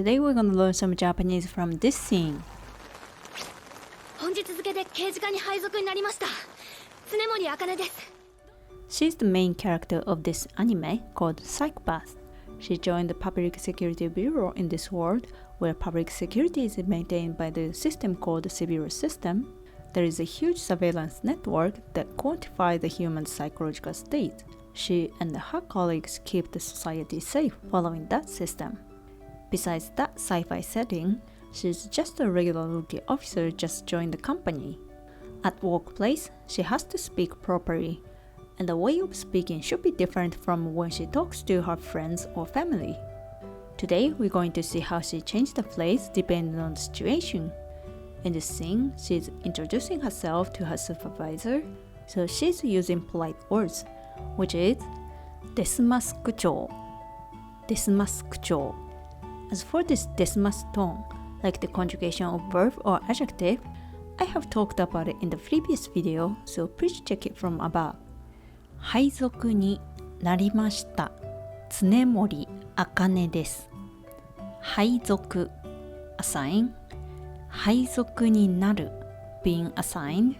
Today we're gonna learn some Japanese from this scene. 本日付で刑事課に配属になりました。常森茜です。She's the main character of this anime called Psychopath. She joined the Public Security Bureau in this world, where public security is maintained by the system called the Civil System. There is a huge surveillance network that quantifies the human psychological state. She and her colleagues keep the society safe following that system. Besides that sci-fi setting, she's just a regular rookie officer just joined the company. At workplace, she has to speak properly, and the way of speaking should be different from when she talks to her friends or family. Today, we're going to see how she changed the phrase depending on the situation. In this scene, she's introducing herself to her supervisor, so she's using polite words, which is ですます区長 ですます区長 As for this ですます tone, like the conjugation of verb or adjective, I have talked about it in the previous video, so please check it from above. 配属になりました常森茜です。配属 assign 配属になる being assigned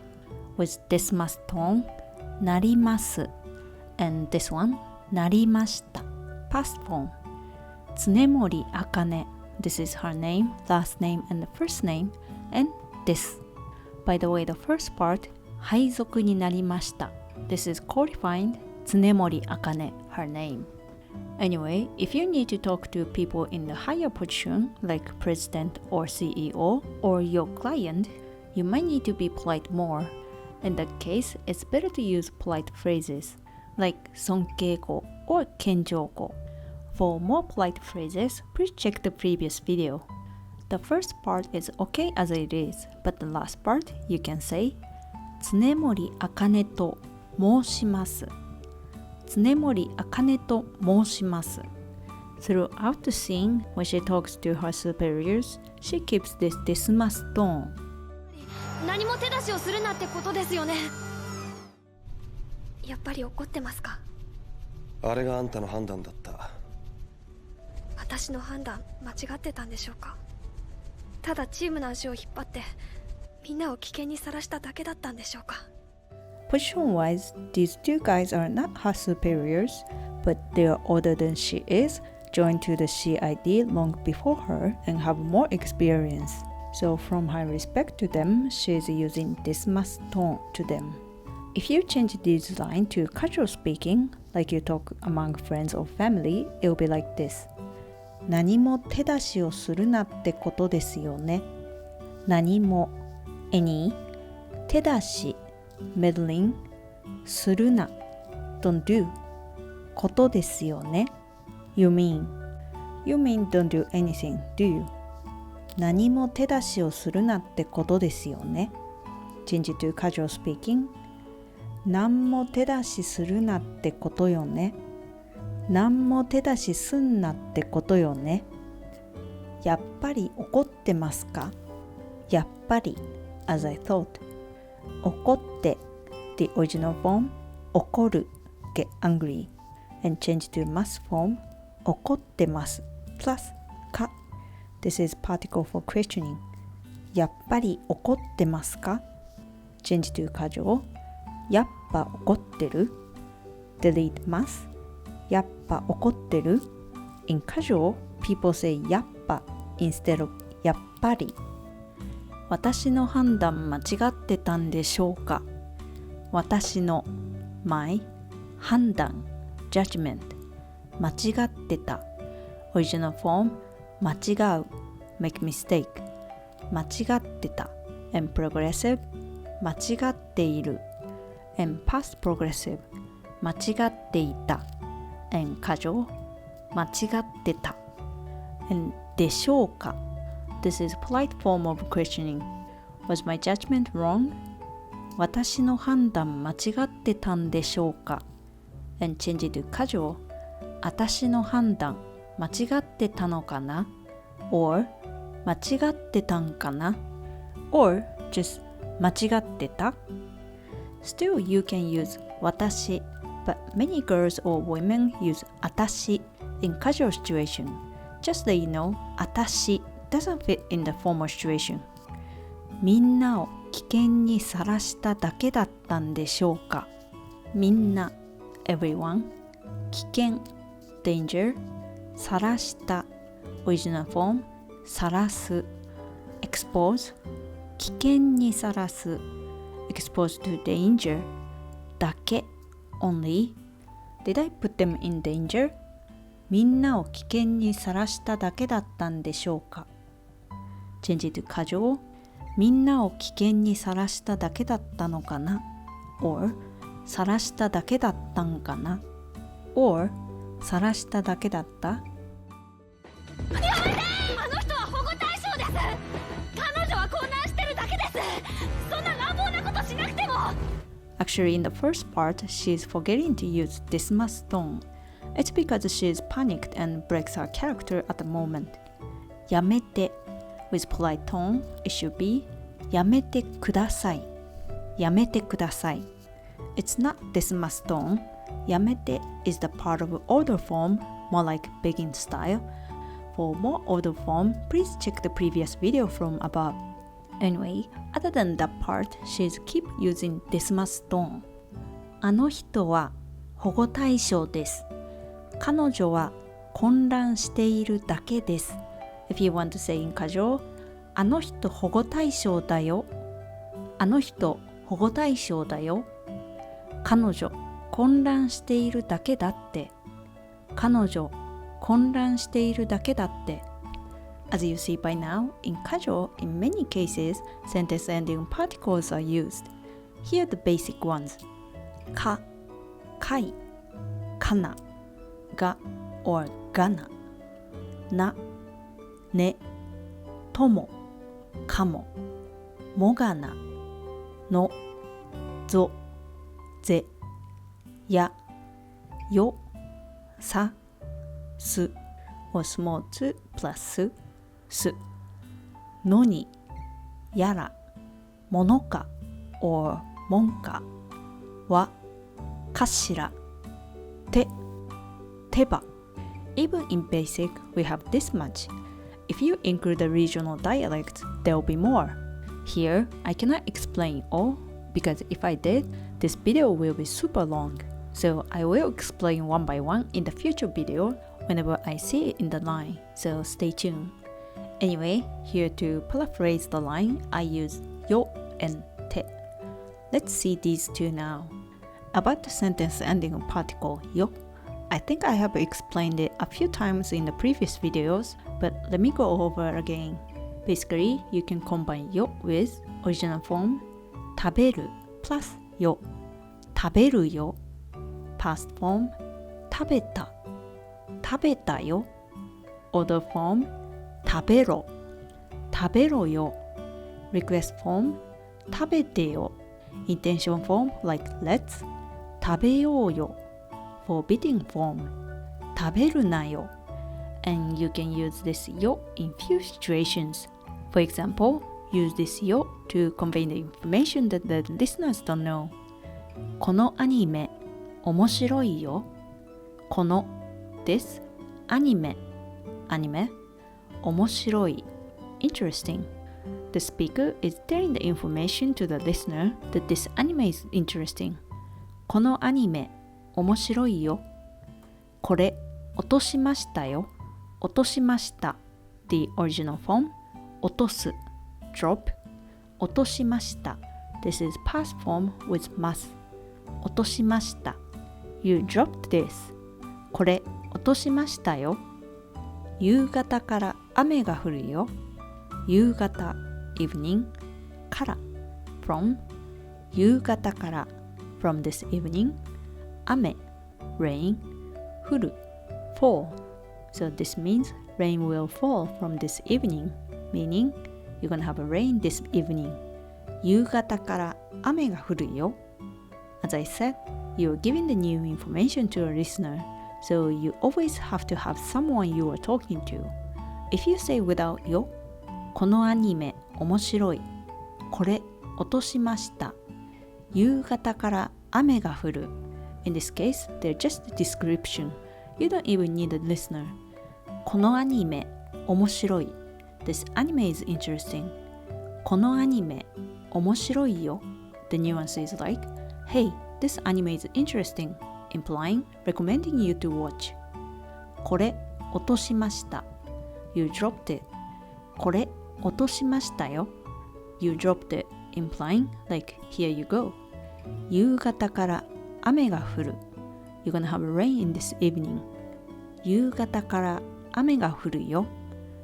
with ですます tone なります and this one なりました past form 常森茜 this is her name, last name and the first name and this. By the way, the first part 配属になりました this is qualifying 常森茜 her name. Anyway, if you need to talk to people in the higher position like president or CEO or your client, you might need to be polite more. In that case, it's better to use polite phrases like 尊敬語 or 謙譲語. For more polite phrases, please check the previous video. The first part is okay as it is, but the last part you can say 常森茜と申します常森茜と申します Throughout the scene, when she talks to her superiors, she keeps this ですます tone. 何も手出しをするなってことですよね。やっぱり怒ってますか。あれがあんたの判断だった。私の判断間違ってたんでしょうか。ただチームの足を引っ張ってみんなを危険にさらしただけだったんでしょうか。Position-wise, these two guys are not her superiors, but they are older than she is, joined to the CID long before her, and have more experience. So from her respect to them, she is using this must tone to them. If you change this line to casual speaking, like you talk among friends or family, it will be like this. 何も手出しをするなってことですよね。何も any 手出しmeddling するな don't do ことですよね you mean don't do anything, do you? 何も手出しをするなってことですよね change it to casual speaking 何も手出しするなってことよね何も手出しすんなってことよねやっぱり怒ってますかやっぱり as I thought怒って the original form 怒る get angry and change to must form 怒ってます plus か this is particle for questioning やっぱり怒ってますか change to casual やっぱ怒ってる delete must やっぱ怒ってる in casual people say やっぱ instead of やっぱり私の判断間違ってたんでしょうか私の my 判断 judgment 間違ってた original form 間違う make mistake 間違ってた and progressive 間違っている and past progressive 間違っていた and casual 間違ってた and でしょうかThis is a polite form of questioning. Was my judgment wrong? 私の判断間違ってたんでしょうか And change it to casual. 私の判断間違ってたのかな Or 間違ってたんかな Or just 間違ってた Still you can use 私 but many girls or women use あたし in casual situation. Just so you know, 私 doesn't fit in the formal situation. みんなを危険にさらしただけだったんでしょうか。みんな everyone 危険 danger さらした original form さらす expose 危険にさらす expose to danger だけ only Did I put them in danger? みんなを危険にさらしただけだったんでしょうか。Change it to 過剰みんなを危険にさらしただけだったのかな or さらしただけだったんかな or さらしただけだったやめて！あの人は保護対象です。彼女は混乱してるだけです。そんな乱暴なことしなくても。Actually, in the first part, she's forgetting to use desu tone. It's because she's panicked and breaks her character at the moment. やめて With polite tone, it should be やめてください。やめてください。It's not desu tone. やめて is the part of order form, more like begging style. For more order form, please check the previous video from above. Anyway, other than that part, she's keep using desu tone. あの人は保護対象です。彼女は混乱しているだけです。If you want to say in 過剰、あの人保護対象だよ。あの人保護対象だよ。彼女混乱しているだけだって。彼女混乱しているだけだって。As you see by now, in 過剰, in many cases, sentence ending particles are used. Here are the basic ones. か、かい、かな、が or がな、な、ね、とも、かも、もがな、の、ぞ、ぜ、や、よ、さ、す or small 2 plus す、す、のに、やら、ものか or もんか、わ、かしら、て、てば。Even in basic, we have this much. If you include the regional dialects, there will be more. Here, I cannot explain all because if I did, this video will be super long. So I will explain one by one in the future video whenever I see it in the line. So stay tuned. Anyway, here to paraphrase the line, I use yo and te. Let's see these two now. About the sentence ending in particle yo, I think I have explained it a few times in the previous videos, but let me go over again. Basically, you can combine yo with original form 食べる plus よ食べるよ past form 食べた食べたよ order form 食べろ食べろよ request form 食べてよ intention form like let's 食べようよ forbidding form 食べるなよ and you can use this yo in few situations. For example, use this yo to convey the information that the listeners don't know. このアニメ面白いよ。この this アニメ面白い interesting. The speaker is telling the information to the listener that this anime is interesting. このアニメ面白いよ。これ落としましたよ。落としました the original form 落とす drop 落としました this is past form with mas 落としました you dropped this これ落としましたよ夕方から雨が降るよ夕方 evening から from 夕方から from this evening 雨 rain 降る fall So this means rain will fall from this evening, meaning you're gonna have a rain this evening. 夕方から雨が降るよ。As I said, you're giving the new information to a listener, so you always have to have someone you are talking to. If you say without よ、このアニメ面白い。これ落としました。夕方から雨が降る。In this case, they're just a description. You don't even need a listener. このアニメ面白い This anime is interesting このアニメ面白いよ The nuance is like Hey, this anime is interesting implying recommending you to watch これ落としました You dropped it これ落としましたよ You dropped it implying like here you go 夕方から雨が降る You're gonna have rain in this evening 夕方から雨が降るよ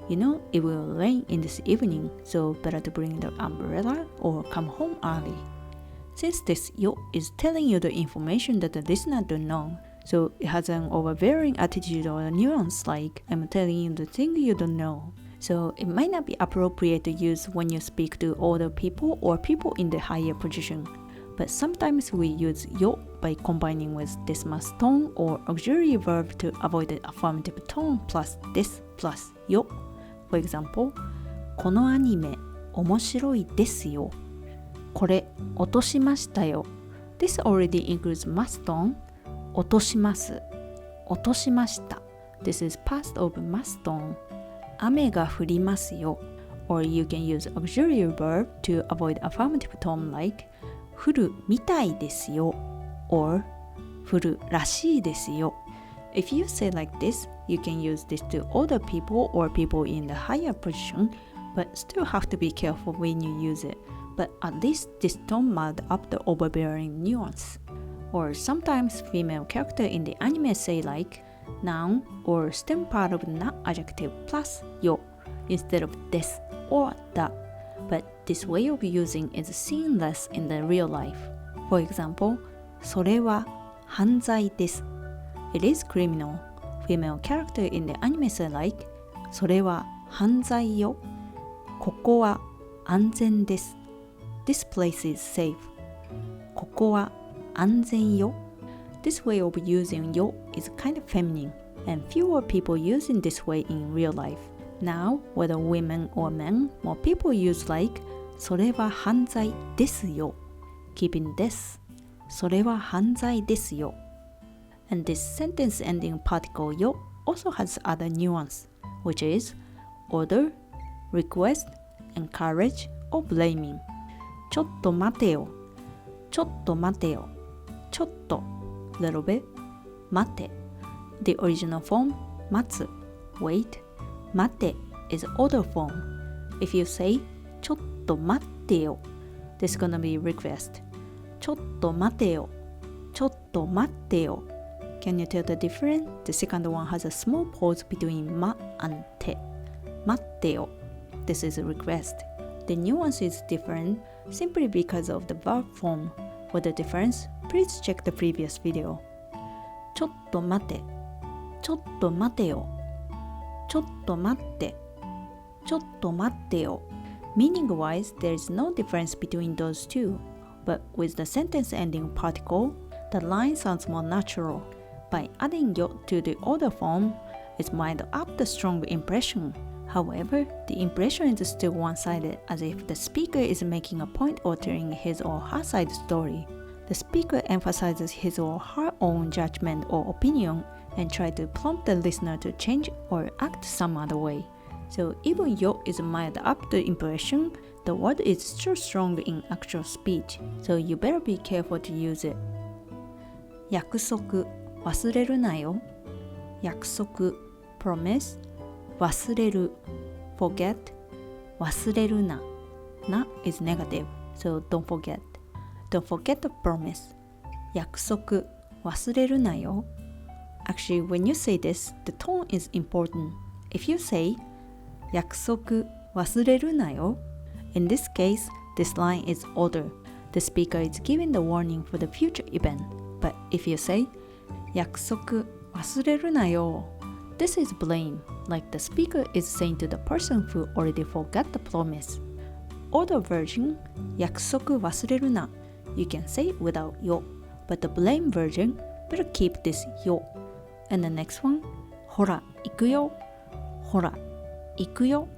You know it will rain in this evening so better to bring the umbrella or come home early Since this yo is telling you the information that the listener don't know so it has an overbearing attitude or a nuance like I'm telling you the thing you don't know So it might not be appropriate to use when you speak to older people or people in the higher position. But sometimes we use yo by combining with this mas tone or auxiliary verb to avoid the affirmative tone plus this plus yo. For example, このアニメ面白いですよ。これ落としましたよ。This already includes mas tone. 落とします。落としました。This is past of mas tone. 雨が降りますよ or you can use auxiliary verb to avoid affirmative tone like 降るみたいですよ or 降るらしいですよ If you say like this, you can use this to older people or people in the higher position but still have to be careful when you use it but at least this tone mild up the overbearing nuance or sometimes female character in the anime say like noun or stem part of not adjective plus yo instead of des or da. But this way of using is seen less in the real life. For example, それは犯罪です。It is criminal. Female character in the anime say like それは犯罪よ。ここは安全です。This place is safe. ここは安全よ。This way of using yo is kind of feminine, and fewer people using this way in real life. Now, whether women or men, more people use like それは犯罪ですよ keeping this それは犯罪ですよ And this sentence ending particle yo also has other nuance, which is order, request, encourage, or blaming. ちょっと待てよちょっと待てよちょっとlittle bit 待て The original form 待つ wait 待て is order form If you say ちょっと待ってよ This is gonna be request ちょっと待てよちょっと待ってよ Can you tell the difference? The second one has a small pause between ま and て待ってよ This is a request The nuance is different simply because of the verb form For the difference, please check the previous video. ちょっと待て。ちょっと待てよ。ちょっと待って。ちょっと待ってよ。Meaning-wise, there is no difference between those two. But with the sentence ending particle, the line sounds more natural. By adding yo to the order form, it might up the strong impression. However, the impression is still one-sided, as if the speaker is making a point or telling his or her side story. The speaker emphasizes his or her own judgment or opinion and tries to prompt the listener to change or act some other way. So even yo is mild up the impression, the word is still strong in actual speech, so you better be careful to use it. 約束忘れるなよ。約束 promise 忘れる forget 忘れるな な is negative, so don't forget. Don't forget the promise. 約束忘れるなよ Actually, when you say this, the tone is important. If you say 約束忘れるなよ In this case, this line is order. The speaker is giving the warning for the future event. But if you say 約束忘れるなよ This is blame, like the speaker is saying to the person who already forgot the promise. Order version 約束忘れるな You can say it without yo, but the blame version better keep this yo. And the next one ほら行くよほら行くよ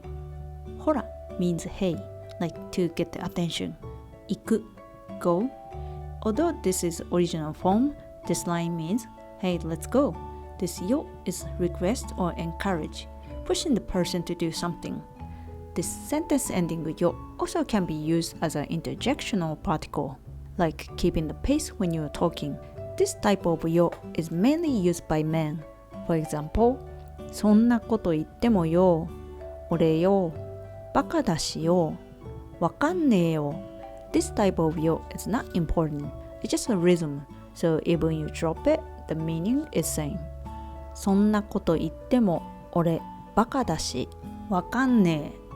ほら means hey, like to get the attention. 行く go. Although this is original form, this line means hey, let's go. This yo is request or encourage, pushing the person to do something. This sentence ending with yo also can be used as an interjectional particle, like keeping the pace when you're talking. This type of yo is mainly used by men. For example, そんなこと言ってもよ、俺よ、バカだしよ、わかんねえよ. This type of yo is not important. It's just a rhythm. So even you drop it, the meaning is same. そんなこと言っても俺バカだし、わかんねえ.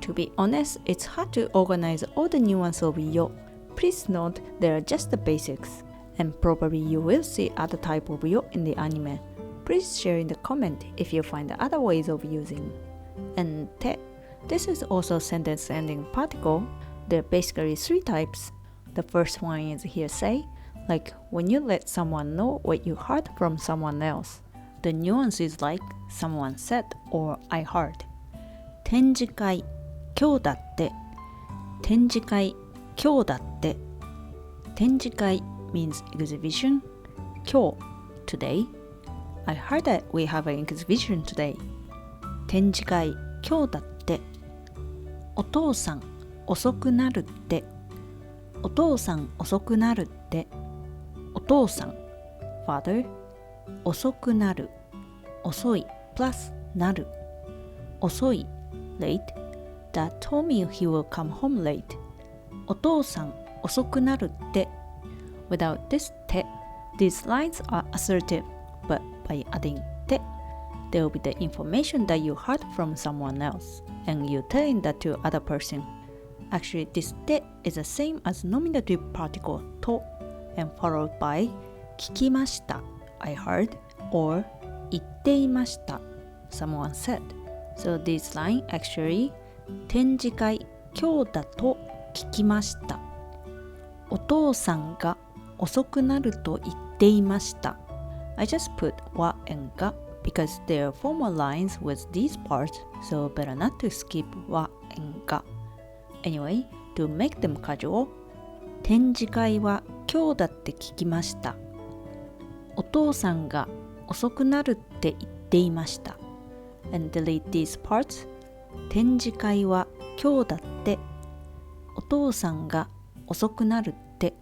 To be honest, it's hard to organize all the nuance of yo. Please note they are just the basics, and probably you will see other type of yo in the anime. Please share in the comment if you find other ways of using. And te, this is also sentence ending particle. There are basically three types. The first one is hearsay, like when you let someone know what you heard from someone else. The nuance is like someone said or I heard. 展示会今日だって展示会今日だって展示会 means exhibition 今日 today I heard that we have an exhibition today 展示会今日だってお父さん遅くなるってお父さん遅くなるってお父さん father 遅くなる遅い plus なる遅い late Dad told me he will come home late お父さん遅くなるって Without this te, these lines are assertive, but by adding te, there will be the information that you heard from someone else, and you telling that to other person. Actually, this te is the same as nominative particle to, and followed by 聞きました I heard, or 言っていました someone said. So this line actually 展示会今日だと聞きました。お父さんが遅くなると言っていました。I just put wa and ga because there are formal lines with these parts, so better not to skip wa and ga. Anyway, to make them casual, 展示会は今日だって聞きました。お父さんが遅くなるって言っていました。And delete these parts. 展示会は今日だってお父さんが遅くなるって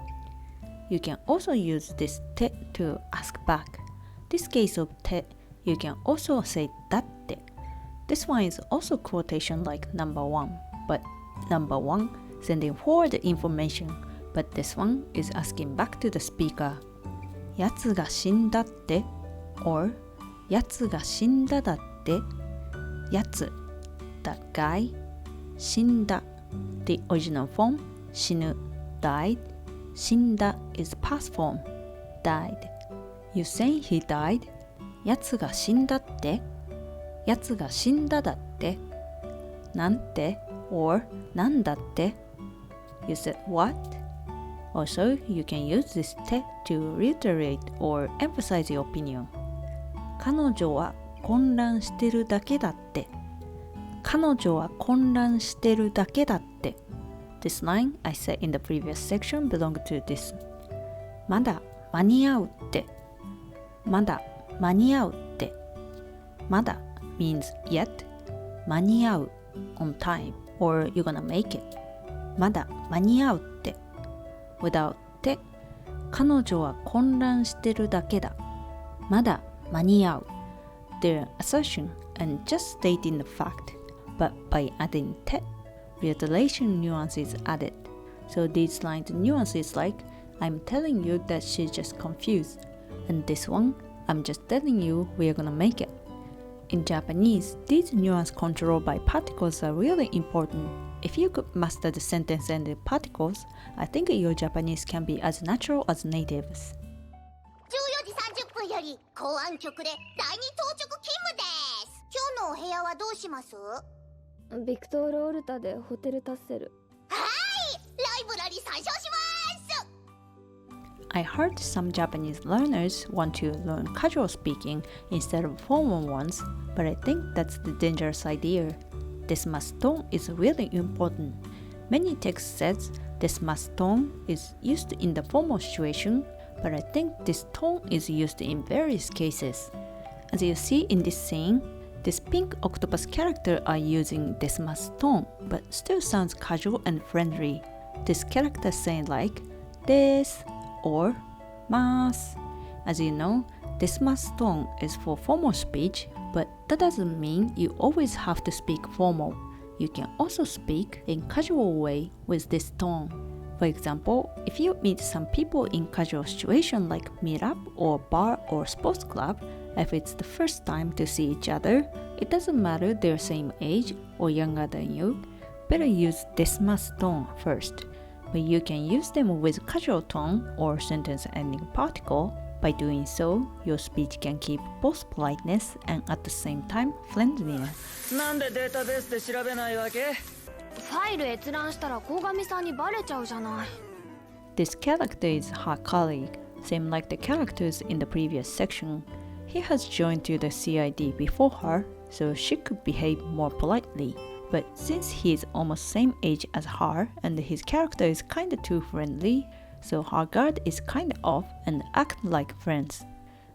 You can also use this te to ask back. This case of te, you can also say だって This one is also quotation like number one, but number one sending forward the information, but this one is asking back to the speaker やつが死んだって or やつが死んだだってやつthat guy 死んだ The original form 死ぬ died 死んだ is past form died You say he died やつが死んだってやつが死んだだってなんて or なんだって You said what? Also, you can use this te to reiterate or emphasize your opinion 彼女は混乱してるだけだって彼女は混乱してるだけだって This line I said in the previous section belonged to this まだ間に合うってまだ間に合うってまだ means yet 間に合う on time or you're gonna make it まだ間に合うって Without て彼女は混乱してるだけだまだ間に合う Their assertion and just stating the fact but by adding te, reiteration nuance is added. So these lines nuances like I'm telling you that she's just confused, and this one I'm just telling you we're gonna make it. In Japanese, these nuance control by particles are really important. If you could master the sentence and the particles, I think your Japanese can be as natural as natives. 14時30分より公安局で第二到着勤務です。今日のお部屋はどうします？ビクトール・オルタでホテルタッセル。はい、ライブラリ参照します。 I heard some Japanese learners want to learn casual speaking instead of formal ones, but I think that's the dangerous idea. This must tone is really important. Many texts says this must tone is used in the formal situation, but I think this tone is used in various cases. As you see in this scene, this pink octopus character are using desmasu tone, but still sounds casual and friendly. This character saying like des or mas. As you know, desmasu tone is for formal speech, but that doesn't mean you always have to speak formal. You can also speak in casual way with this tone. For example, if you meet some people in casual situation like meetup or bar or sports club, if it's the first time to see each other, it doesn't matter they're same age or younger than you, better use desmasu tone first. But you can use them with casual tone or sentence ending particle. By doing so, your speech can keep both politeness and at the same time friendliness. なんでデータベースで調べないわけ？ファイル閲覧したら鴻上さんにバレちゃうじゃない。 This character is her colleague, same like the characters in the previous section. He has joined to the CID before her, so she could behave more politely. But since he is almost same age as her and his character is kinda too friendly, so her guard is kinda off and act like friends.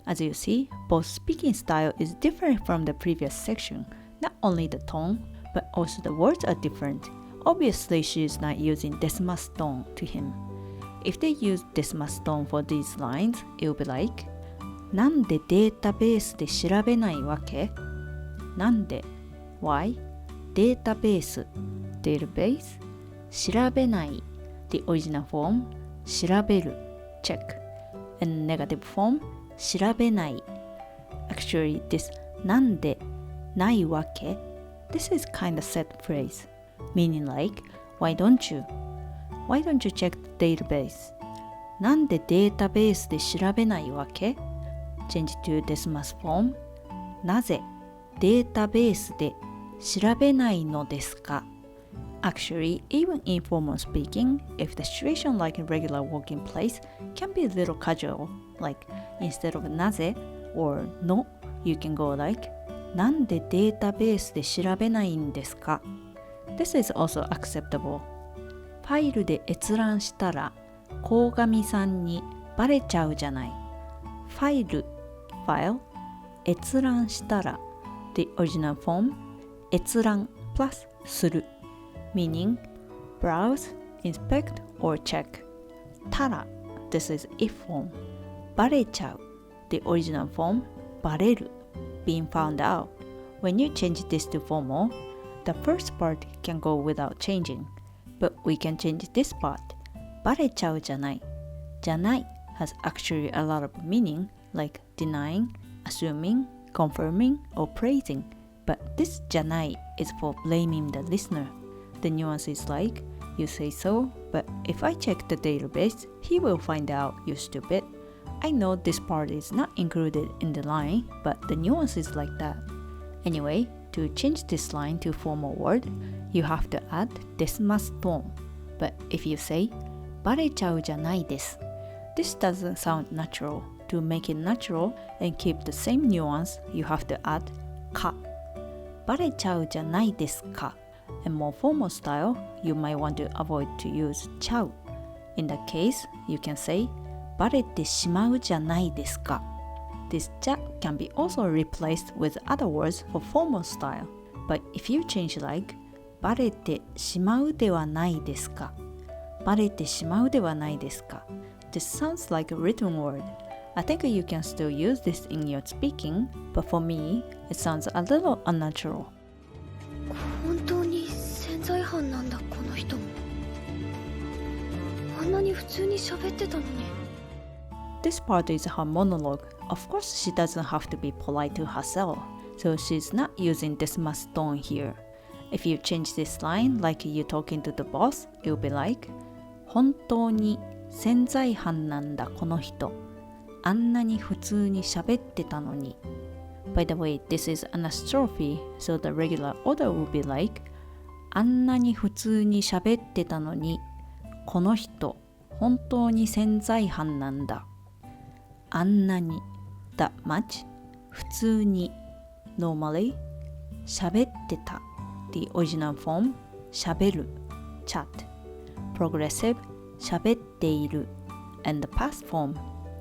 As you see, both speaking style is different from the previous section. Not only the tone, but also the words are different. Obviously, she is not using desmasu tone to him. If they use desmasu tone for these lines, it will be like なんでデータベースで調べないわけ？なんで Why? データベース Database 調べない The original form 調べる Check and negative form 調べない Actually, this なんでないわけ This is kind of set phrase meaning like Why don't you? Why don't you check the database? なんでデータベースで調べないわけChange to desmasu form なぜデータベースで調べないのですか Actually, even in formal speaking, if the situation like a regular working place can be a little casual, like instead of なぜ or の you can go like なんでデータベースで調べないんですか This is also acceptable. ファイルで閲覧したら鴻上さんにバレちゃうじゃないファイル file 閲覧したら the original form 閲覧 plus する meaning browse, inspect or check たら this is if form バレちゃう the original form バレる being found out when you change this to formal the first part can go without changing but we can change this part バレちゃうじゃないじゃない has actually a lot of meaning like denying, assuming, confirming, or praising. But this じゃない is for blaming the listener. The nuance is like, you say so, but if I check the database, he will find out you stupid. I know this part is not included in the line, but the nuance is like that. Anyway, to change this line to formal word, you have to add desmasu tone. But if you say, バレちゃうじゃないです This doesn't sound natural. To make it natural and keep the same nuance, you have to add かバレちゃうじゃないですか And more formal style, you might want to avoid to use ちゃう In that case, you can say バレてしまうじゃないですか This じゃ can be also replaced with other words for formal style. But if you change like バレてしまうではないですかバレてしまうではないですか This sounds like a written word. I think you can still use this in your speaking, but for me, it sounds a little unnatural. 本当に潜在犯なんだこの人。あんなに普通に喋ってたのに。This part is her monologue. Of course, she doesn't have to be polite to herself, so she's not using desmasu tone here. If you change this line like you talking to the boss, it will be like 本当に潜在犯なんだこの人あんなに普通に喋ってたのに By the way, this is anastrophe, so the regular order will be like あんなに普通に喋ってたのにこの人本当に潜在犯なんだあんなに that much 普通に normally 喋ってた the original form 喋る chat progressive 喋っている and the past form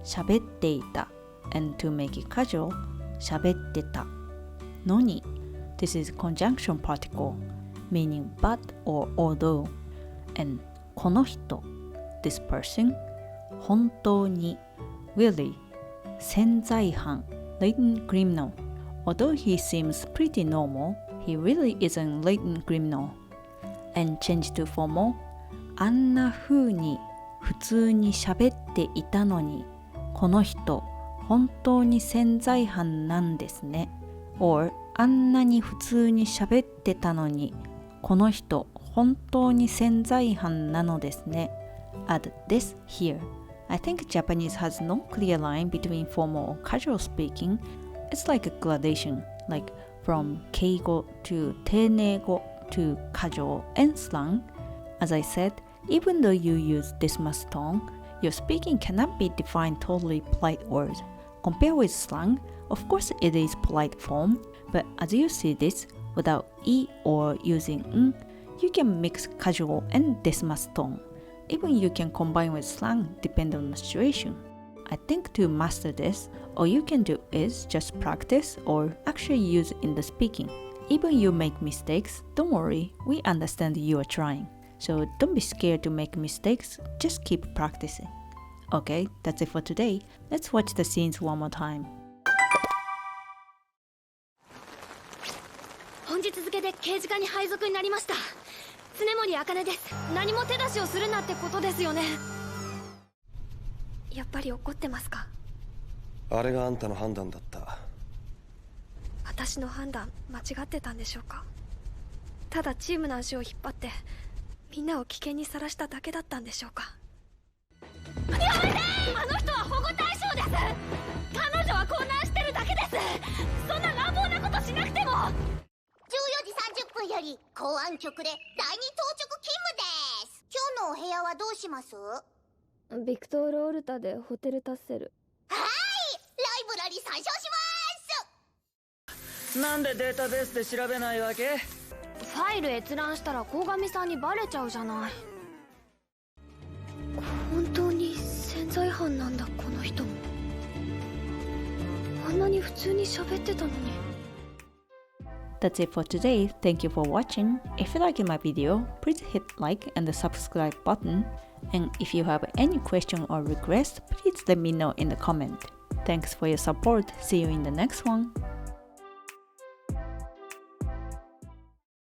喋っていた and to make it casual 喋ってたのに This is conjunction particle meaning but or although and この人 this person 本当に really 潜在犯 latent criminal Although he seems pretty normal, he really isn't latent criminal. And change to formal あんな風に普通に喋っていたのにこの人本当に潜在犯なんですね or あんなに普通に喋ってたのにこの人本当に潜在犯なのですね Add this here. I think Japanese has no clear line between formal or casual speaking. It's like a gradation, like from 敬語 to 丁寧語 to casual and slang. As I said, even though you use desmas tone, your speaking cannot be defined totally polite words. Compared with slang, of course it is polite form, but as you see this, without e or using n, you can mix casual and desmas tone. Even you can combine with slang depending on the situation. I think to master this, all you can do is just practice or actually use in the speaking. Even you make mistakes, don't worry, we understand you are trying. So don't be scared to make mistakes, just keep practicing. Okay, that's it for today. Let's watch the scenes one more time. 本日付で刑事課に配属になりました常森茜です何も手出しをするなってことですよねやっぱり怒ってますかあれがあんたの判断だった。私の判断間違ってたんでしょうかただチームの足を引っ張ってみんなを危険にさらしただけだったんでしょうかやめてあの人は保護対象です彼女は混乱してるだけですそんな乱暴なことしなくても14時30分より公安局で第2当直勤務です今日のお部屋はどうしますビクトール・オルタでホテルタッセルはいライブラリ参照しますなんでデータベースで調べないわけ？ファイル閲覧したら鴻上さんにバレちゃうじゃない本当に潜在犯なんだこの人あんなに普通に喋ってたのに That's it for today. Thank you for watching. If you liked my video, please hit like and the subscribe button. And if you have any question or request, please let me know in the comment. Thanks for your support. See you in the next one.